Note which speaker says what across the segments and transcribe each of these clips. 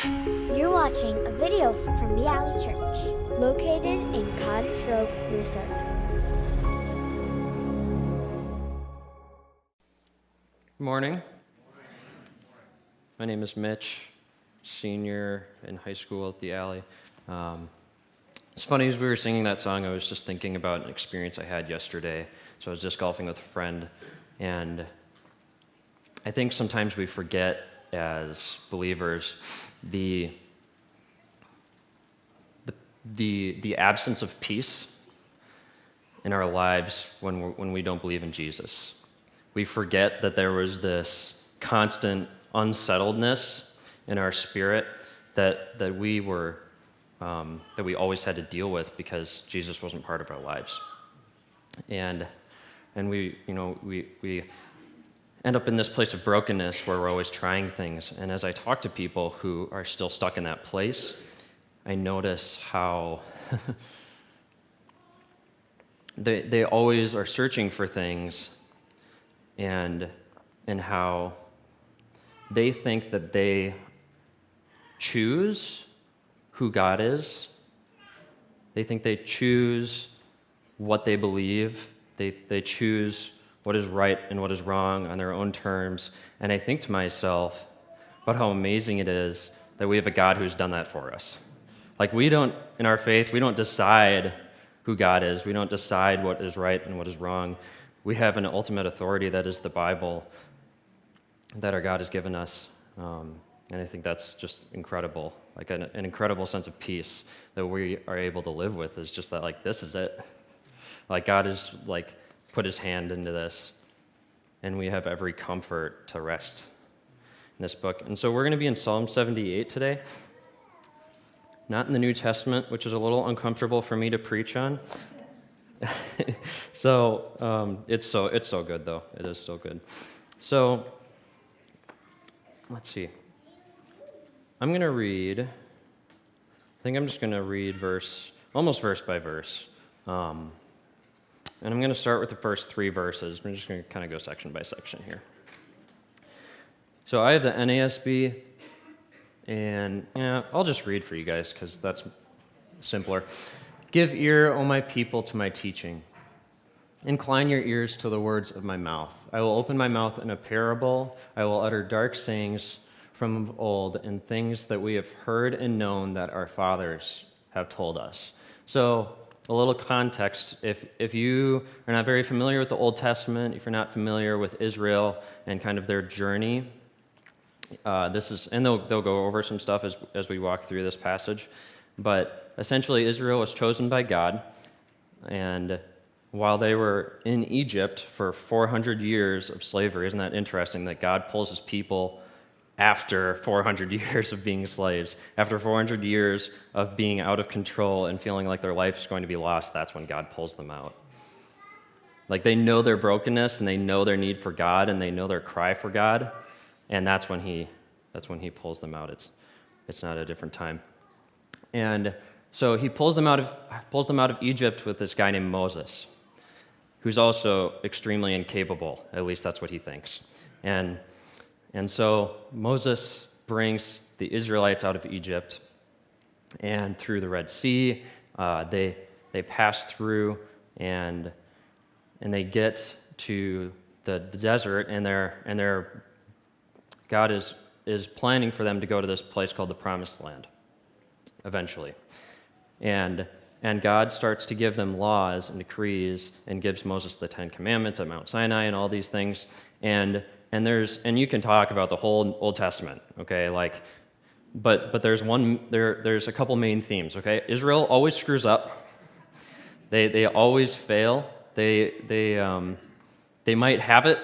Speaker 1: You're watching a video from theAlley Church, located in Cottage Grove, Minnesota.
Speaker 2: Good morning. My name is Mitch, senior in high school at theAlley. It's funny, as we were singing that song, I was just thinking about an experience I had yesterday. So I was disc golfing with a friend, and I think sometimes we forget as believers the absence of peace in our lives when we don't believe in Jesus. We forget that there was this constant unsettledness in our spirit that we always had to deal with because Jesus wasn't part of our lives, and we end up in this place of brokenness where we're always trying things. And as I talk to people who are still stuck in that place, I notice how they always are searching for things, and how they think that they choose who God is. They think they choose what they believe. They choose what is right and what is wrong on their own terms. And I think to myself about how amazing it is that we have a God who's done that for us. Like, in our faith, we don't decide who God is. We don't decide what is right and what is wrong. We have an ultimate authority that is the Bible that our God has given us. And I think that's just incredible, like an incredible sense of peace that we are able to live with. Is just that, like, this is it. Like, God has, like, put his hand into this, and we have every comfort to rest in this book. And so we're going to be in Psalm 78 today, not in the New Testament, which is a little uncomfortable for me to preach on. So it's so good, though. It is so good. So let's see. I'm going to read, I think I'm just going to read almost verse by verse. And I'm going to start with the first 3 verses. We're just going to kind of go section by section here. So I have the NASB, and I'll just read for you guys because that's simpler. Give ear, O my people, to my teaching. Incline your ears to the words of my mouth. I will open my mouth in a parable. I will utter dark sayings from of old and things that we have heard and known that our fathers have told us. So a little context, if you are not very familiar with the Old Testament, if you're not familiar with Israel and kind of their journey, and they'll go over some stuff as we walk through this passage, but essentially Israel was chosen by God, and while they were in Egypt for 400 years of slavery, isn't that interesting that God pulls his people after 400 years of being slaves, after 400 years of being out of control and feeling like their life is going to be lost, that's when God pulls them out. Like, they know their brokenness, and they know their need for God, and they know their cry for God, and that's when he pulls them out. It's not a different time. And so he pulls them out of Egypt with this guy named Moses, who's also extremely incapable. At least that's what he thinks. And so Moses brings the Israelites out of Egypt, and through the Red Sea, they pass through, and they get to the desert, and God is planning for them to go to this place called the Promised Land, eventually, and God starts to give them laws and decrees, and gives Moses the 10 Commandments at Mount Sinai and all these things, and you can talk about the whole Old Testament, okay? But there's a couple main themes, okay? Israel always screws up. They always fail. They might have it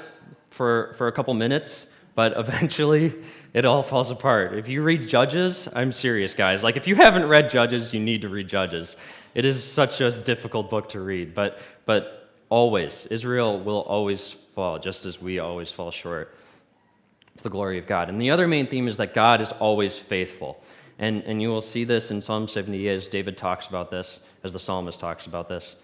Speaker 2: for a couple minutes, but eventually it all falls apart. If you read Judges, I'm serious, guys. Like, if you haven't read Judges, you need to read Judges. It is such a difficult book to read, but always, Israel will always fall, just as we always fall short of the glory of God. And the other main theme is that God is always faithful. And you will see this in Psalm 78 as David talks about this, as the psalmist talks about this,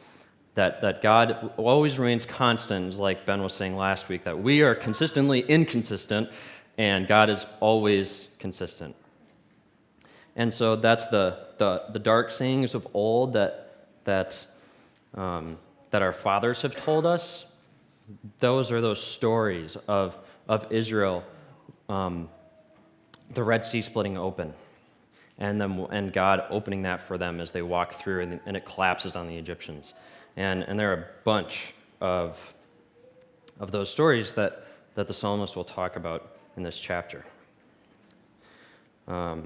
Speaker 2: that God always remains constant, like Ben was saying last week, that we are consistently inconsistent, and God is always consistent. And so that's the dark sayings of old that our fathers have told us. Those are those stories of Israel, the Red Sea splitting open, and God opening that for them as they walk through, and it collapses on the Egyptians. And there are a bunch of those stories that the psalmist will talk about in this chapter. You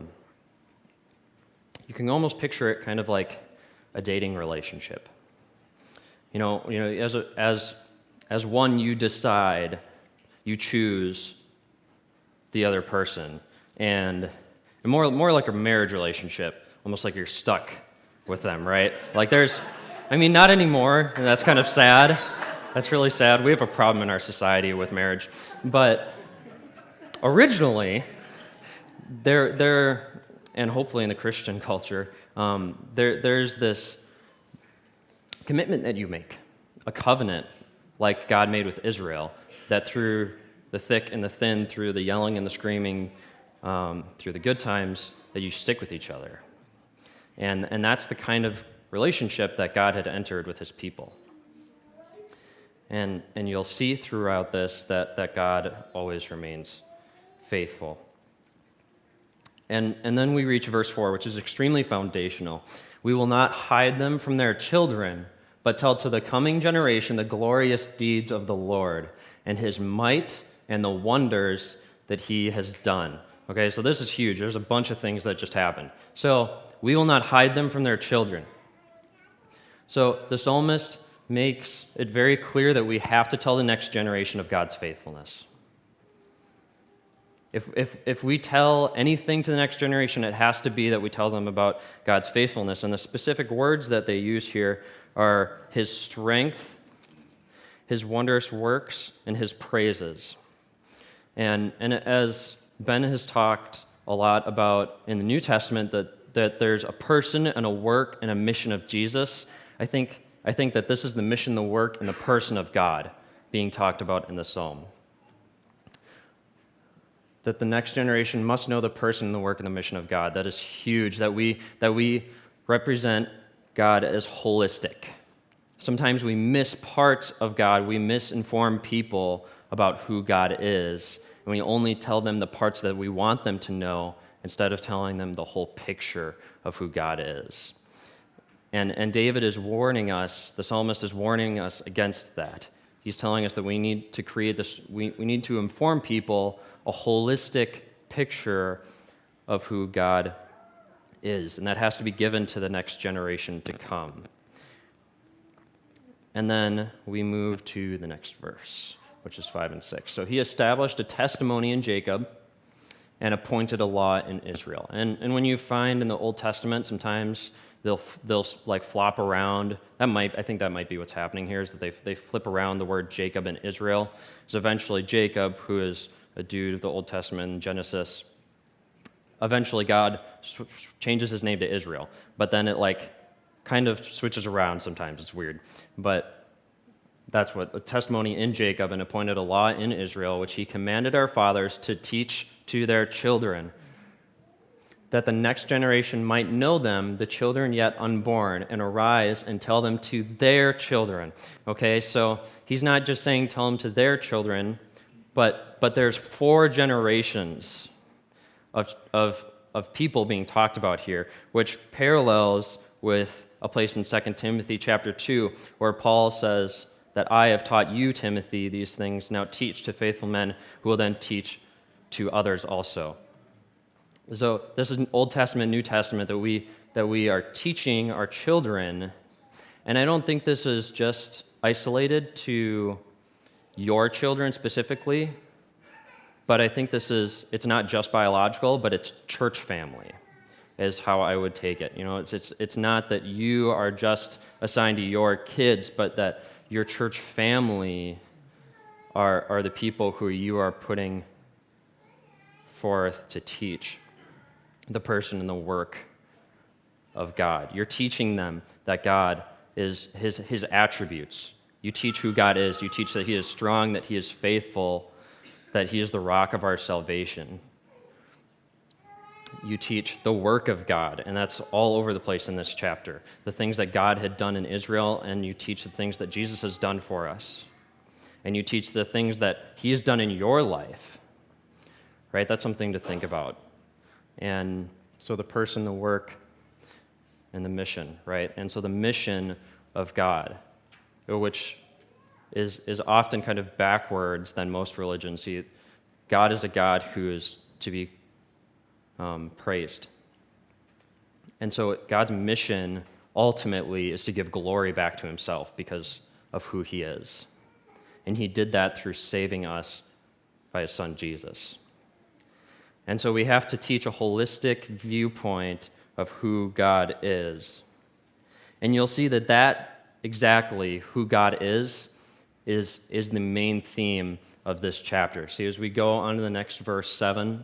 Speaker 2: can almost picture it kind of like a dating relationship. As one, you decide, you choose the other person, and more like a marriage relationship, almost like you're stuck with them, right? Like not anymore, and that's kind of sad. That's really sad. We have a problem in our society with marriage, but originally, there, and hopefully in the Christian culture, there's this commitment that you make, a covenant like God made with Israel, that through the thick and the thin, through the yelling and the screaming, through the good times, that you stick with each other. And that's the kind of relationship that God had entered with his people. And you'll see throughout this that God always remains faithful. And then we reach verse 4, which is extremely foundational. We will not hide them from their children, but tell to the coming generation the glorious deeds of the Lord and his might and the wonders that he has done. Okay, so this is huge. There's a bunch of things that just happened. So we will not hide them from their children. So the psalmist makes it very clear that we have to tell the next generation of God's faithfulness. If we tell anything to the next generation, it has to be that we tell them about God's faithfulness. And the specific words that they use here are his strength, his wondrous works, and his praises. And as Ben has talked a lot about in the New Testament, that there's a person and a work and a mission of Jesus, I think that this is the mission, the work, and the person of God being talked about in the psalm. That the next generation must know the person, the work, and the mission of God. That is huge, that we represent God as holistic. Sometimes we miss parts of God, we misinform people about who God is, and we only tell them the parts that we want them to know instead of telling them the whole picture of who God is. And David is warning us, the psalmist is warning us against that. He's telling us that we need to create this, we need to inform people a holistic picture of who God is, and that has to be given to the next generation to come. And then we move to the next verse, which is 5 and 6. So he established a testimony in Jacob and appointed a law in Israel. And when you find in the Old Testament, sometimes they'll like flop around. I think that might be what's happening here, is that they flip around the word Jacob and Israel. So eventually Jacob, who is a dude of the Old Testament in Genesis, eventually God changes his name to Israel, but then it kind of switches around sometimes. It's weird, but that's what a testimony in Jacob, and appointed a law in Israel, which he commanded our fathers to teach to their children, that the next generation might know them, the children yet unborn, and arise and tell them to their children. Okay, so he's not just saying tell them to their children, but there's 4 generations of people being talked about here, which parallels with a place in 2 Timothy chapter 2, where Paul says that I have taught you, Timothy, these things. Now teach to faithful men who will then teach to others also. So this is an Old Testament, New Testament that we are teaching our children, and I don't think this is just isolated to your children specifically, but I think it's not just biological, but it's church family is how I would take it. It's not that you are just assigned to your kids, but that your church family are the people who you are putting forth to teach the person and the work of God. You're teaching them that God is his attributes. You teach who God is. You teach that he is strong, that he is faithful, that he is the rock of our salvation. you teach the work of God, and that's all over the place in this chapter. The things that God had done in Israel, and you teach the things that Jesus has done for us. And you teach the things that he has done in your life, right? That's something to think about. And so the person, the work, and the mission, right? And so the mission of God, which is often kind of backwards than most religions. See, God is a God who is to be praised. And so God's mission ultimately is to give glory back to himself because of who he is. And he did that through saving us by his son Jesus. And so we have to teach a holistic viewpoint of who God is. And you'll see that exactly who God is the main theme of this chapter. See, as we go on to the next verse, 7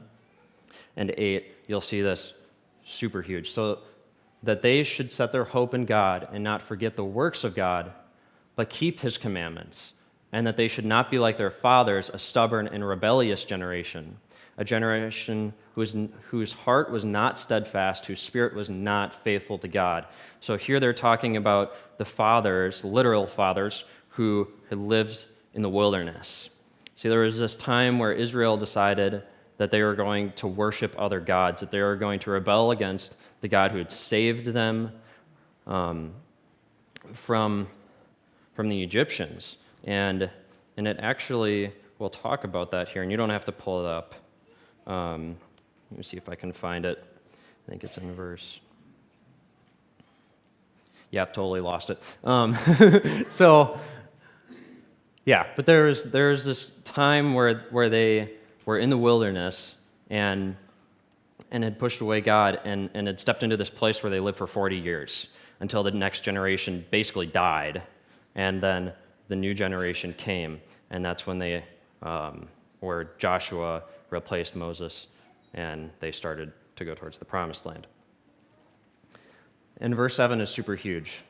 Speaker 2: and 8, you'll see this super huge. So that they should set their hope in God and not forget the works of God, but keep his commandments, and that they should not be like their fathers, a stubborn and rebellious generation, a generation whose heart was not steadfast, whose spirit was not faithful to God. So here they're talking about the fathers, literal fathers, who had lived in the wilderness. See, there was this time where Israel decided that they were going to worship other gods, that they were going to rebel against the God who had saved them from the Egyptians. And it actually, we'll talk about that here, and you don't have to pull it up. Let me see if I can find it. I think it's in verse. Yep, totally lost it. Yeah, but there's this time where they were in the wilderness and had pushed away God and had stepped into this place where they lived for 40 years until the next generation basically died, and then the new generation came, and that's when they where Joshua replaced Moses, and they started to go towards the promised land. And verse 7 is super huge.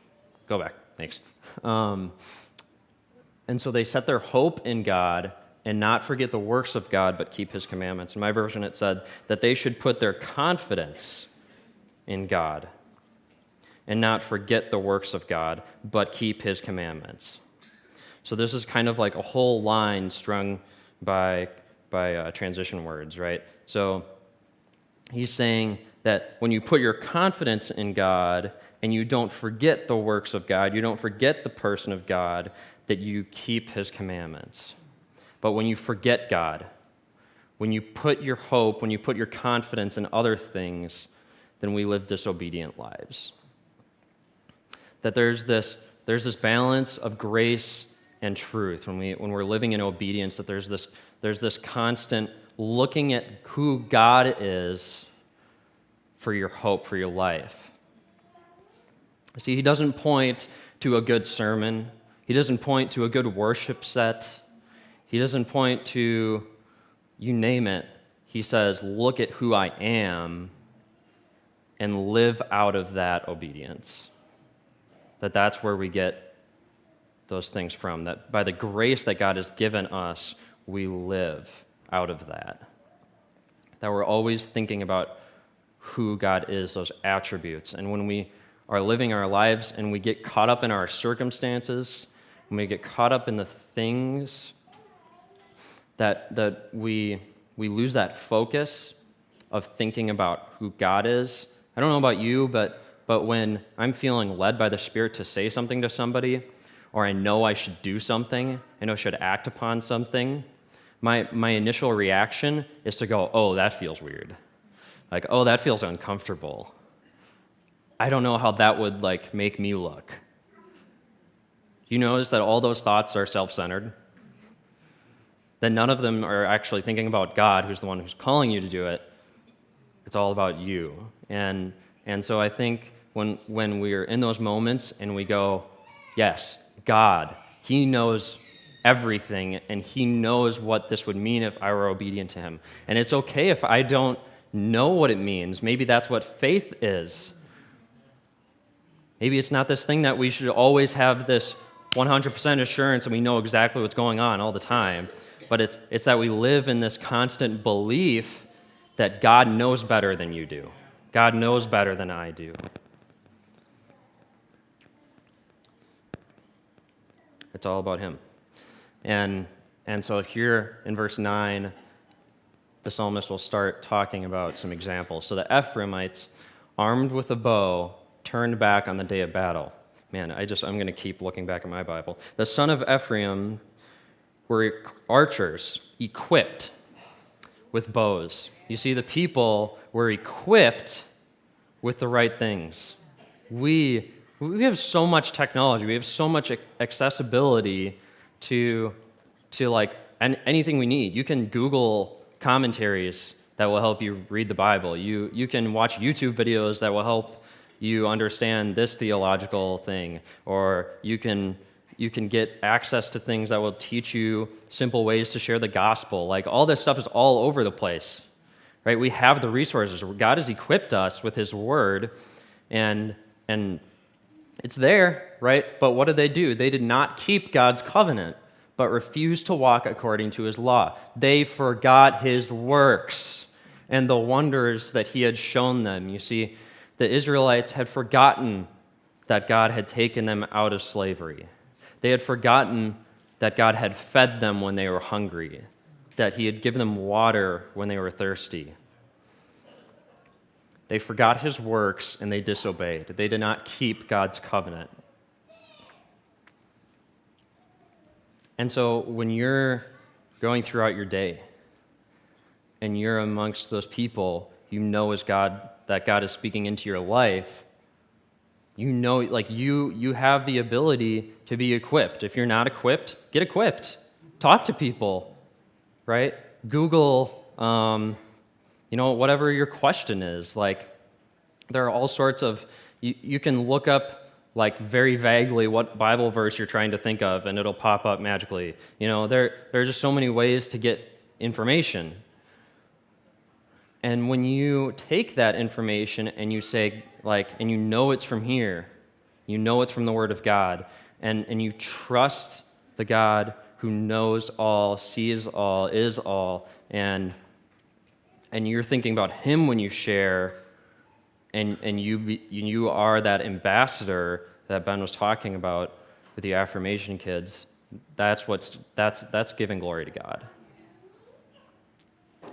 Speaker 2: Go back, thanks. And so they set their hope in God and not forget the works of God, but keep his commandments. In my version, it said that they should put their confidence in God and not forget the works of God, but keep his commandments. So this is kind of like a whole line strung by transition words, right? So he's saying that when you put your confidence in God and you don't forget the works of God, you don't forget the person of God, that you keep his commandments. But when you forget God, when you put your hope, when you put your confidence in other things, then we live disobedient lives. That there's this balance of grace and truth when we're living in obedience, that there's this constant looking at who God is for your hope, for your life. See, he doesn't point to a good sermon. He doesn't point to a good worship set. He doesn't point to, you name it. He says, look at who I am and live out of that obedience. That's where we get those things from. That by the grace that God has given us, we live out of that. That we're always thinking about who God is, those attributes. And when we are living our lives and we get caught up in our circumstances, when we get caught up in the things that we lose that focus of thinking about who God is. I don't know about you, but when I'm feeling led by the Spirit to say something to somebody, or I know I should do something, I know I should act upon something, my initial reaction is to go, oh, that feels weird. Like, oh, that feels uncomfortable. I don't know how that would make me look. You notice that all those thoughts are self-centered? That none of them are actually thinking about God, who's the one who's calling you to do it. It's all about you. And so I think when we're in those moments and we go, yes, God, he knows everything, and he knows what this would mean if I were obedient to him. And it's okay if I don't know what it means. Maybe that's what faith is. Maybe it's not this thing that we should always have this 100% assurance and we know exactly what's going on all the time. But it's that we live in this constant belief that God knows better than you do. God knows better than I do. It's all about him. And so here in verse 9, the psalmist will start talking about some examples. So the Ephraimites, armed with a bow, turned back on the day of battle. Man, I'm going to keep looking back at my Bible. The son of Ephraim were archers, equipped with bows. You see, the people were equipped with the right things. We have so much technology. We have so much accessibility to like anything we need. You can Google commentaries that will help you read the Bible. You can watch YouTube videos that will help you understand this theological thing, or you can get access to things that will teach you simple ways to share the gospel. Like, all this stuff is all over the place, right? We have the resources. God has equipped us with his word, and it's there, right? But what did they do? They did not keep God's covenant, but refused to walk according to his law. They forgot his works and the wonders that he had shown them. You see, the Israelites had forgotten that God had taken them out of slavery. They had forgotten that God had fed them when they were hungry, that he had given them water when they were thirsty. They forgot his works and they disobeyed. They did not keep God's covenant. And so when you're going throughout your day and you're amongst those people you know that God is speaking into your life, you know, like you have the ability to be equipped. If you're not equipped, get equipped. Talk to people, right? Google, whatever your question is. Like, there are all sorts of, you can look up like very vaguely what Bible verse you're trying to think of, and it'll pop up magically. There are just so many ways to get information. And when you take that information and you say, and you know it's from here, you know it's from the Word of God, and you trust the God who knows all, sees all, is all, and you're thinking about him when you share, and you are that ambassador that Ben was talking about with the affirmation kids. That's giving glory to God.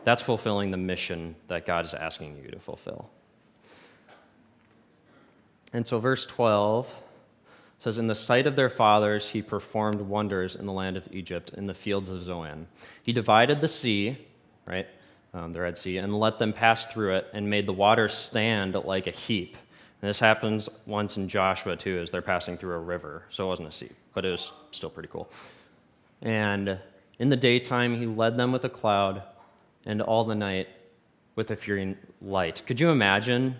Speaker 2: That's fulfilling the mission that God is asking you to fulfill. And so verse 12 says, "In the sight of their fathers he performed wonders in the land of Egypt, in the fields of Zoan. He divided the sea," right, the Red Sea, "and let them pass through it, and made the waters stand like a heap." And this happens once in Joshua too, as they're passing through a river. So it wasn't a sea, but it was still pretty cool. "And in the daytime he led them with a cloud, and all the night with a fiery light." Could you imagine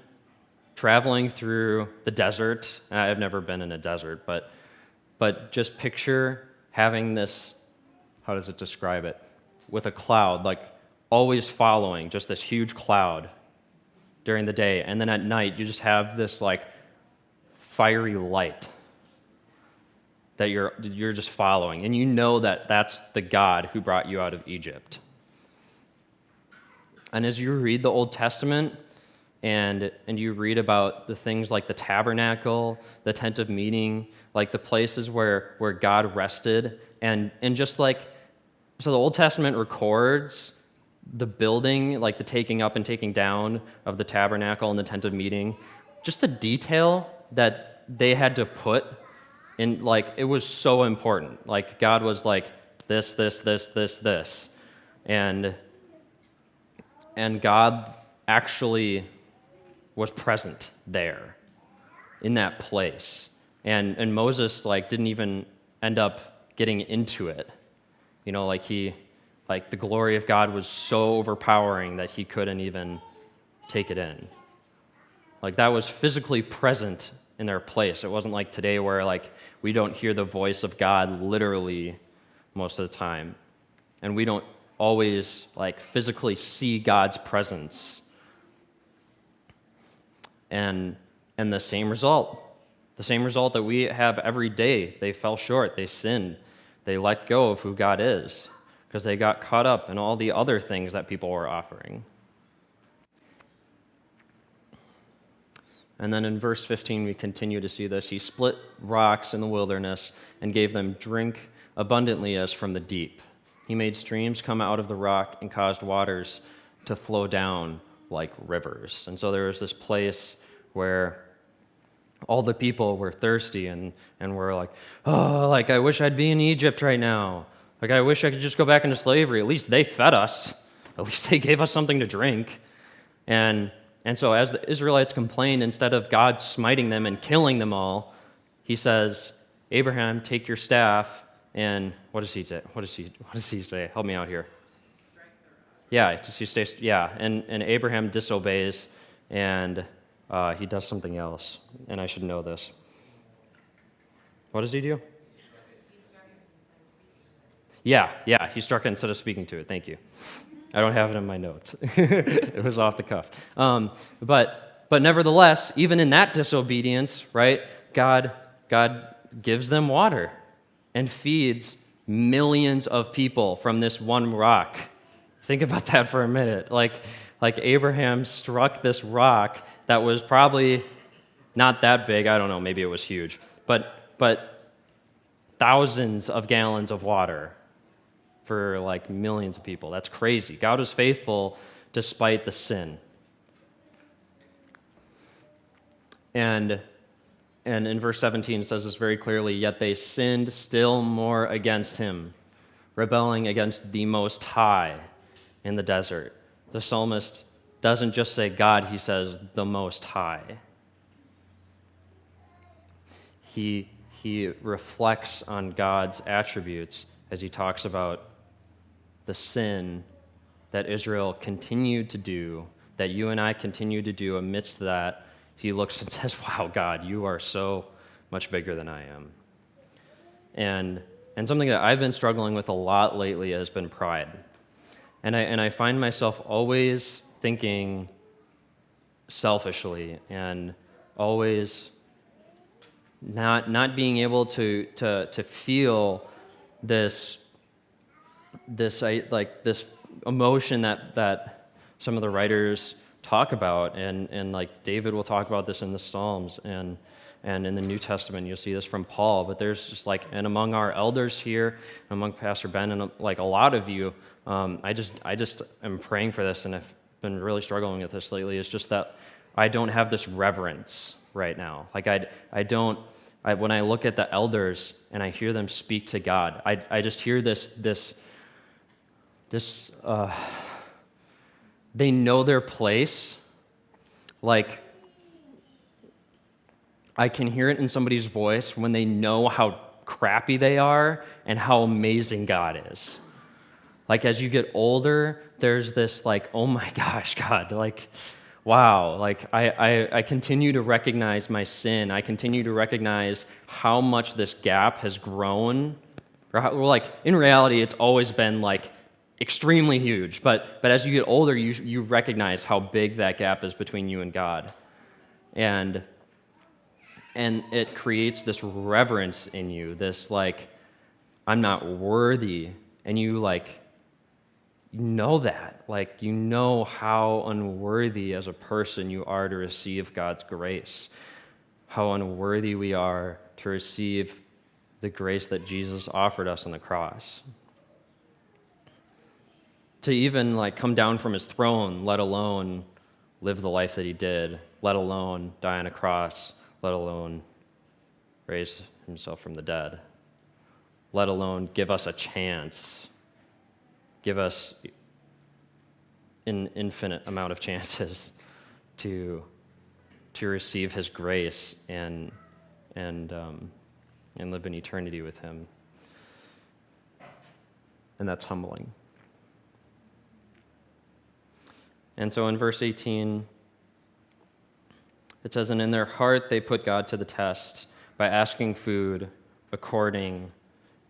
Speaker 2: traveling through the desert? I've never been in a desert, but just picture having this, how does it describe it? With a cloud, like always following, just this huge cloud during the day, and then at night you just have this like fiery light that you're just following, and you know that that's the God who brought you out of Egypt. And as you read the Old Testament and you read about the things like the tabernacle, the tent of meeting, like the places where God rested, and just like, so the Old Testament records the building, like the taking up and taking down of the tabernacle and the tent of meeting, just the detail that they had to put in, like, it was so important. Like, God was like, this, and God actually was present there in that place. And Moses didn't even end up getting into it. The glory of God was so overpowering that he couldn't even take it in. That was physically present in their place. It wasn't like today where we don't hear the voice of God literally most of the time. And we don't always physically see God's presence. And the same result that we have every day. They fell short, they sinned, they let go of who God is because they got caught up in all the other things that people were offering. And then in verse 15, we continue to see this. He split rocks in the wilderness and gave them drink abundantly as from the deep. He made streams come out of the rock and caused waters to flow down like rivers. And so there was this place where all the people were thirsty and were like, oh, like I wish I'd be in Egypt right now. Like I wish I could just go back into slavery. At least they fed us. At least they gave us something to drink. And so as the Israelites complained, instead of God smiting them and killing them all, he says, Abraham, take your staff, and what does he say? What does he say? Help me out here. Yeah, and Abraham disobeys, and he does something else, and I should know this. What does he do? Yeah, he struck it instead of speaking to it. Thank you. I don't have it in my notes. It was off the cuff. But nevertheless, even in that disobedience, right, God gives them water and feeds millions of people from this one rock. Think about that for a minute. Like Abraham struck this rock that was probably not that big. I don't know, maybe it was huge. But thousands of gallons of water for like millions of people. That's crazy. God was faithful despite the sin. And in verse 17 it says this very clearly, yet they sinned still more against him, rebelling against the Most High in the desert. The psalmist doesn't just say God, he says the Most High. He reflects on God's attributes as he talks about the sin that Israel continued to do, that you and I continue to do. Amidst that, he looks and says, wow, God, you are so much bigger than I am. And something that I've been struggling with a lot lately has been pride. And I find myself always thinking selfishly and always not being able to feel this emotion that some of the writers talk about, and like David will talk about this in the Psalms, and in the New Testament you'll see this from Paul. But there's just and among our elders here, among Pastor Ben, and like a lot of you, I just am praying for this, and I've been really struggling with this lately. It's just that I don't have this reverence right now. Like when I look at the elders and I hear them speak to God, I just hear this they know their place. Like, I can hear it in somebody's voice when they know how crappy they are and how amazing God is. Like, as you get older, there's this oh my gosh, God, wow. I continue to recognize my sin. I continue to recognize how much this gap has grown. In reality, it's always been extremely huge, but as you get older, you recognize how big that gap is between you and God, and it creates this reverence in you, this I'm not worthy, and you know that, you know how unworthy as a person you are to receive God's grace, how unworthy we are to receive the grace that Jesus offered us on the cross. To even come down from his throne, let alone live the life that he did, let alone die on a cross, let alone raise himself from the dead, let alone give us a chance, give us an infinite amount of chances to receive his grace and live in eternity with him. And that's humbling. And so in verse 18, it says, and in their heart they put God to the test by asking food according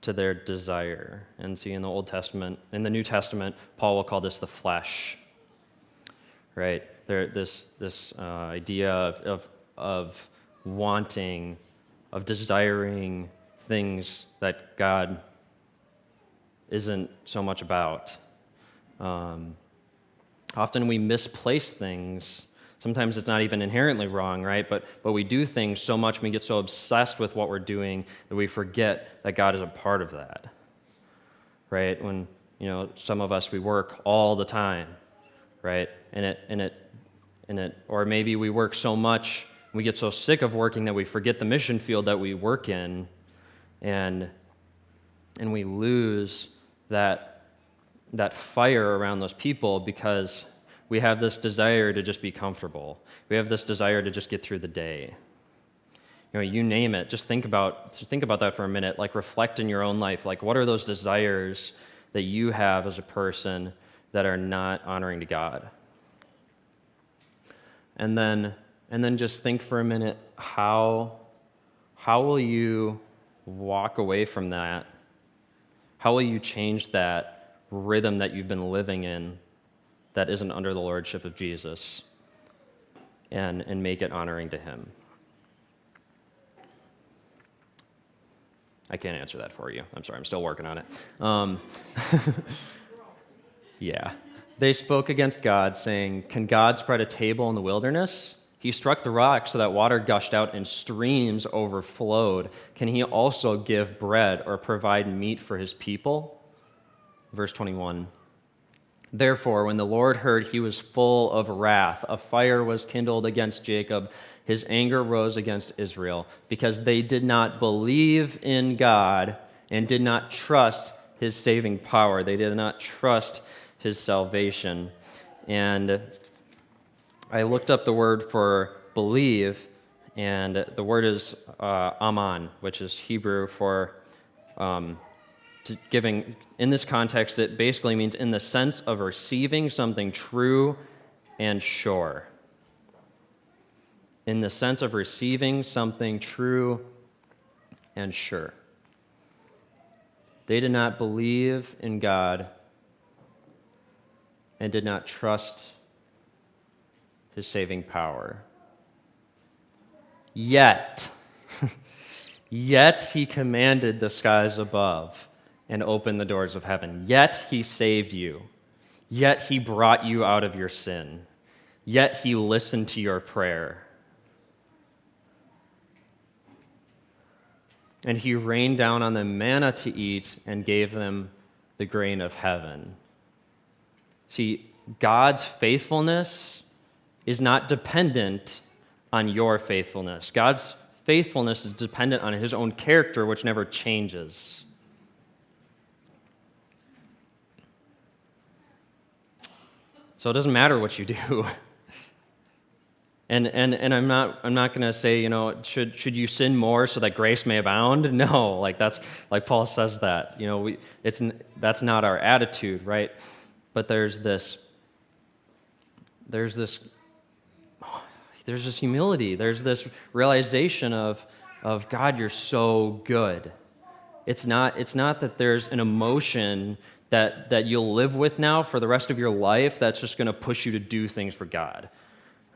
Speaker 2: to their desire. And see, in the Old Testament, in the New Testament, Paul will call this the flesh, right? This idea of wanting, of desiring things that God isn't so much about. Often we misplace things Sometimes it's not even inherently wrong, right? But we do things so much, and we get so obsessed with what we're doing that we forget that God is a part of that, right? When, some of us, we work all the time, right? Or maybe we work so much, we get so sick of working that we forget the mission field that we work in, and we lose that fire around those people because we have this desire to just be comfortable. We have this desire to just get through the day. You name it. Just think about that for a minute. Like, reflect in your own life. Like, what are those desires that you have as a person that are not honoring to God? And then just think for a minute, how will you walk away from that? How will you change that rhythm that you've been living in that isn't under the lordship of Jesus and make it honoring to him? I can't answer that for you. I'm sorry, I'm still working on it. Yeah. They spoke against God, saying, "Can God spread a table in the wilderness? He struck the rock so that water gushed out and streams overflowed. Can he also give bread or provide meat for his people?" Verse 21. Therefore, when the Lord heard, he was full of wrath. A fire was kindled against Jacob. His anger rose against Israel, because they did not believe in God and did not trust his saving power. They did not trust his salvation. And I looked up the word for believe, and the word is aman, which is Hebrew for giving. In this context, it basically means in the sense of receiving something true and sure. In the sense of receiving something true and sure. They did not believe in God and did not trust his saving power. Yet he commanded the skies above and opened the doors of heaven. Yet he saved you. Yet he brought you out of your sin. Yet he listened to your prayer. And he rained down on them manna to eat and gave them the grain of heaven. See, God's faithfulness is not dependent on your faithfulness. God's faithfulness is dependent on his own character, which never changes. So it doesn't matter what you do. And I'm not going to say, should you sin more so that grace may abound? No, that's like Paul says that. That's not our attitude, right? But there's this humility. There's this realization of God, you're so good. It's not that there's an emotion that you'll live with now for the rest of your life that's just going to push you to do things for God.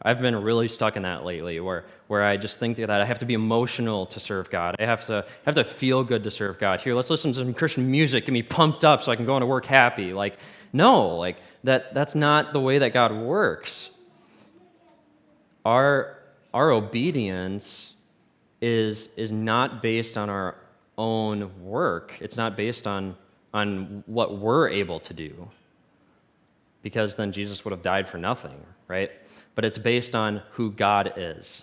Speaker 2: I've been really stuck in that lately, where I just think that I have to be emotional to serve God. I have to feel good to serve God. Here, let's listen to some Christian music, get me pumped up so I can go into work happy. No, that's not the way that God works. Our obedience is not based on our own work. It's not based on what we're able to do, because then Jesus would have died for nothing, right? But it's based on who God is.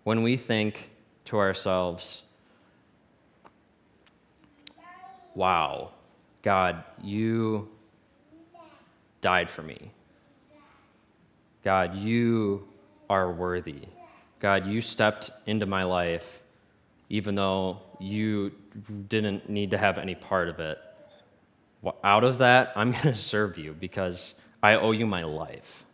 Speaker 2: When we think to ourselves, wow, God, you died for me. God, you are worthy. God, you stepped into my life even though you didn't need to have any part of it. Out of that, I'm going to serve you because I owe you my life.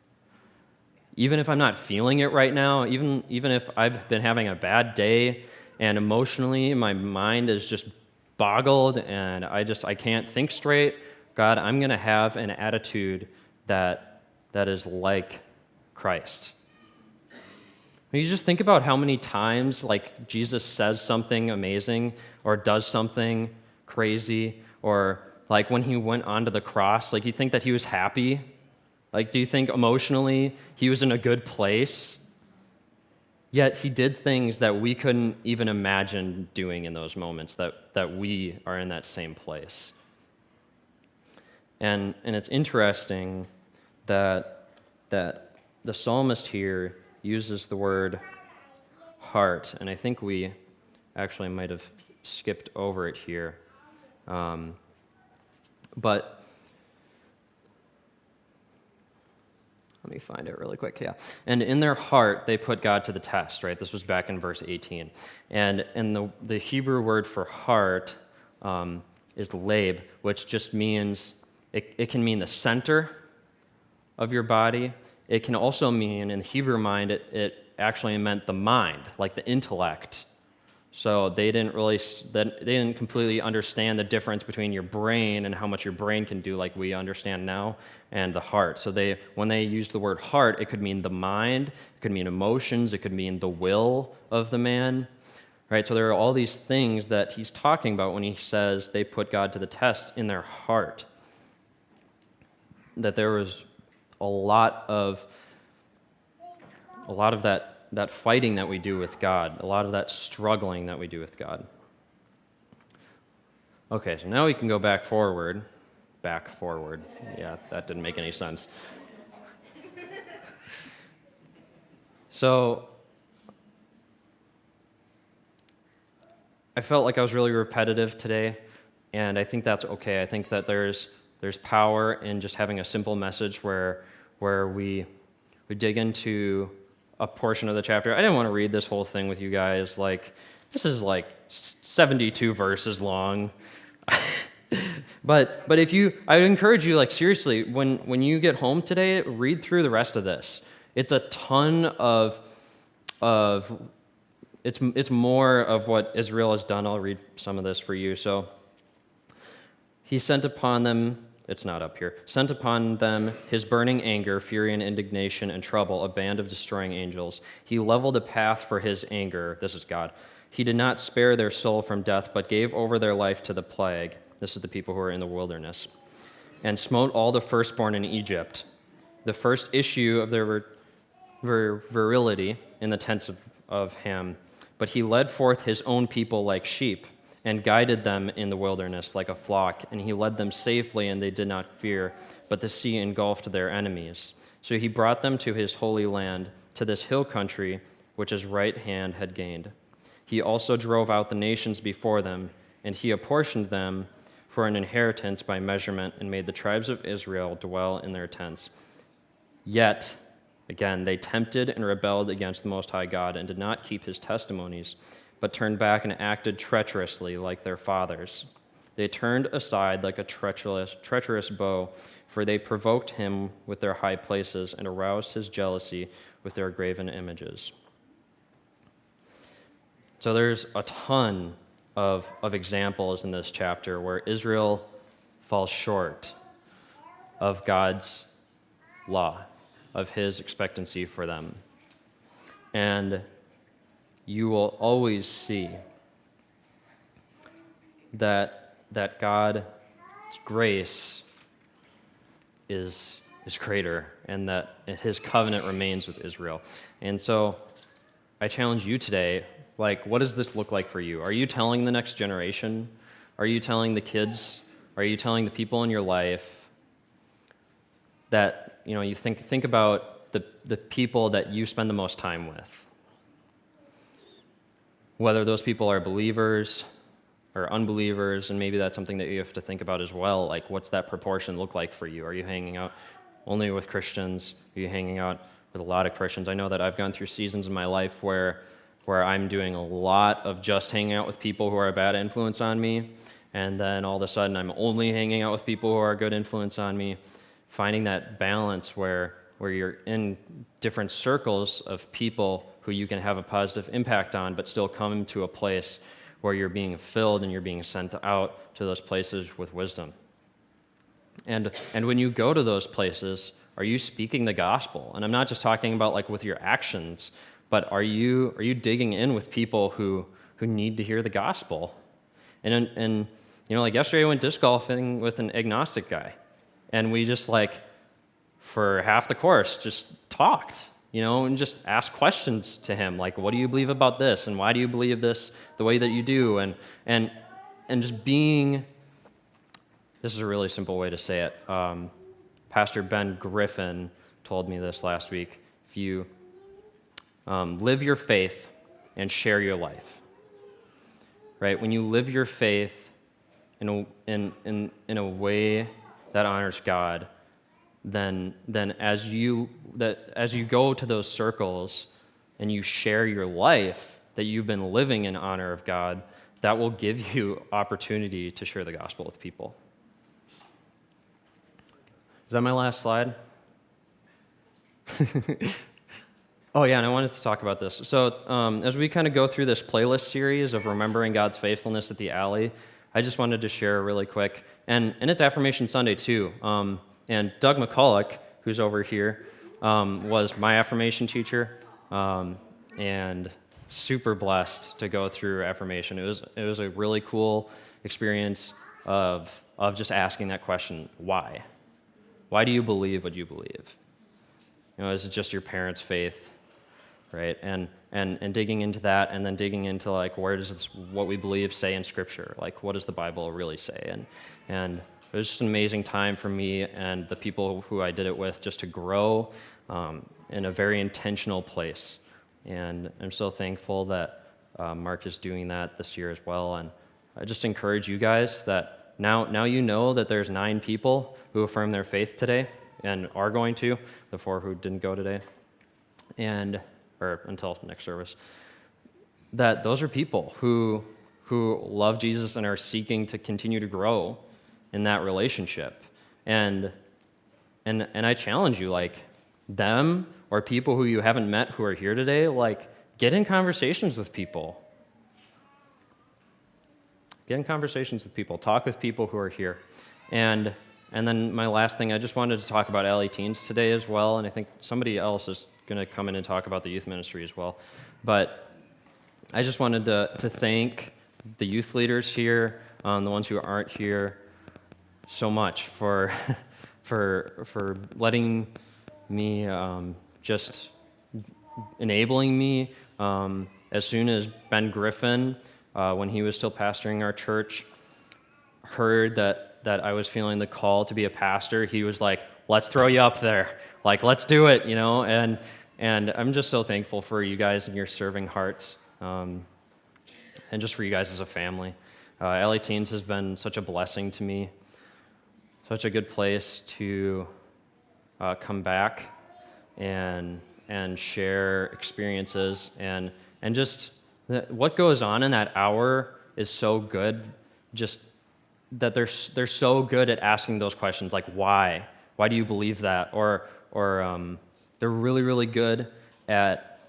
Speaker 2: Even if I'm not feeling it right now, even if I've been having a bad day and emotionally my mind is just boggled and I can't think straight, God, I'm going to have an attitude that is like Christ. You just think about how many times Jesus says something amazing or does something crazy, or when he went onto the cross, you think that he was happy? Like, do you think emotionally he was in a good place? Yet he did things that we couldn't even imagine doing in those moments, that we are in that same place. And it's interesting that the psalmist here uses the word heart, and I think we actually might have skipped over it here. But let me find it really quick, yeah. And in their heart, they put God to the test, right? This was back in verse 18. And the Hebrew word for heart is lab, which just means, it can mean the center of your body. It can also mean, in the Hebrew mind, it actually meant the mind, like the intellect. So they didn't completely understand the difference between your brain and how much your brain can do, like we understand now, and the heart. So when they used the word heart, it could mean the mind, it could mean emotions, it could mean the will of the man, right? So there are all these things that he's talking about when he says they put God to the test in their heart. That there was a lot of that fighting that we do with God, a lot of that struggling that we do with God. Okay, so now we can go back forward. Back forward. Yeah, that didn't make any sense. So I felt like I was really repetitive today, and I think that's okay. I think that there's power in just having a simple message where we dig into a portion of the chapter. I didn't want to read this whole thing with you guys. Like, this is like 72 verses long. But I would encourage you, like, seriously, when you get home today, read through the rest of this. It's a ton of it's more of what Israel has done. I'll read some of this for you. So he sent upon them, it's not up here, sent upon them his burning anger, fury and indignation and trouble, a band of destroying angels. He leveled a path for his anger. This is God. He did not spare their soul from death, but gave over their life to the plague. This is the people who are in the wilderness. And smote all the firstborn in Egypt, the first issue of their virility in the tents of Ham. But he led forth his own people like sheep, and guided them in the wilderness like a flock, and he led them safely, and they did not fear, but the sea engulfed their enemies. So he brought them to his holy land, to this hill country, which his right hand had gained. He also drove out the nations before them, and he apportioned them for an inheritance by measurement, and made the tribes of Israel dwell in their tents. Yet, again, they tempted and rebelled against the Most High God, and did not keep his testimonies, but turned back and acted treacherously like their fathers. They turned aside like a treacherous bow, for they provoked him with their high places and aroused his jealousy with their graven images. So there's a ton of examples in this chapter where Israel falls short of God's law, of his expectancy for them. And you will always see that God's grace is greater, and that his covenant remains with Israel. And so I challenge you today, like, what does this look like for you? Are you telling the next generation? Are you telling the kids? Are you telling the people in your life that, you think about the people that you spend the most time with? Whether those people are believers or unbelievers, and maybe that's something that you have to think about as well. Like, what's that proportion look like for you? Are you hanging out only with Christians? Are you hanging out with a lot of Christians? I know that I've gone through seasons in my life where I'm doing a lot of just hanging out with people who are a bad influence on me, and then all of a sudden I'm only hanging out with people who are a good influence on me. Finding that balance where you're in different circles of people who you can have a positive impact on, but still come to a place where you're being filled and you're being sent out to those places with wisdom. And when you go to those places, are you speaking the gospel? And I'm not just talking about like with your actions, but are you digging in with people who need to hear the gospel? And like yesterday I went disc golfing with an agnostic guy, and we just like for half the course just talked, and just asked questions to him, like, what do you believe about this, and why do you believe this the way that you do, and just being, this is a really simple way to say it. Pastor Ben Griffin told me this last week. If you live your faith and share your life, right? When you live your faith in a way that honors God, then as you go to those circles and you share your life that you've been living in honor of God, that will give you opportunity to share the gospel with people. Is that my last slide? Oh yeah, and I wanted to talk about this. So as we kind of go through this playlist series of remembering God's faithfulness at theAlley, I just wanted to share really quick, and it's Affirmation Sunday too. And Doug McCulloch, who's over here, was my affirmation teacher, and super blessed to go through affirmation. It was a really cool experience of just asking that question, why? Why do you believe what you believe? Is it just your parents' faith, right? And digging into that, and then digging into like, where does what we believe say in Scripture? Like, what does the Bible really say? And it was just an amazing time for me and the people who I did it with, just to grow in a very intentional place. And I'm so thankful that Mark is doing that this year as well. And I just encourage you guys that now you know that there's 9 people who affirm their faith today and are going to, the 4 who didn't go today, or until next service, that those are people who love Jesus and are seeking to continue to grow in that relationship. And I challenge you, like, them or people who you haven't met who are here today, like, get in conversations with people. Get in conversations with people. Talk with people who are here. And then my last thing, I just wanted to talk about Alley Teens today as well, and I think somebody else is going to come in and talk about the youth ministry as well. But I just wanted to thank the youth leaders here, the ones who aren't here, so much for letting me, just enabling me. As soon as Ben Griffin, when he was still pastoring our church, heard that I was feeling the call to be a pastor, he was like, let's throw you up there. Like, let's do it, And I'm just so thankful for you guys and your serving hearts, and just for you guys as a family. Alley Teens has been such a blessing to me, such a good place to come back and share experiences, and just what goes on in that hour is so good. Just that they're so good at asking those questions, like, why? Why do you believe that? Or they're really, really good at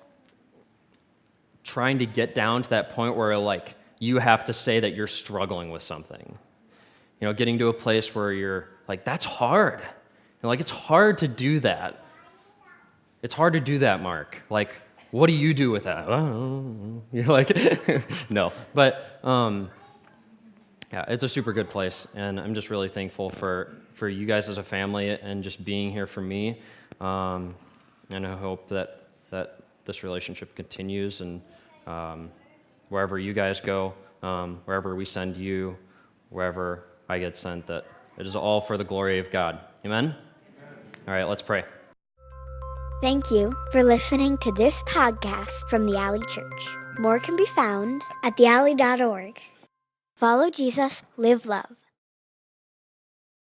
Speaker 2: trying to get down to that point where, like, you have to say that you're struggling with something. Getting to a place where you're like, that's hard. Like, it's hard to do that. It's hard to do that, Mark. Like, what do you do with that? You're like, no. But yeah, it's a super good place, and I'm just really thankful for you guys as a family and just being here for me. And I hope that this relationship continues, and wherever you guys go, wherever we send you, wherever I get sent, that it is all for the glory of God. Amen? Amen. All right, let's pray.
Speaker 1: Thank you for listening to this podcast from the Alley Church. More can be found at thealley.org. Follow Jesus, live love.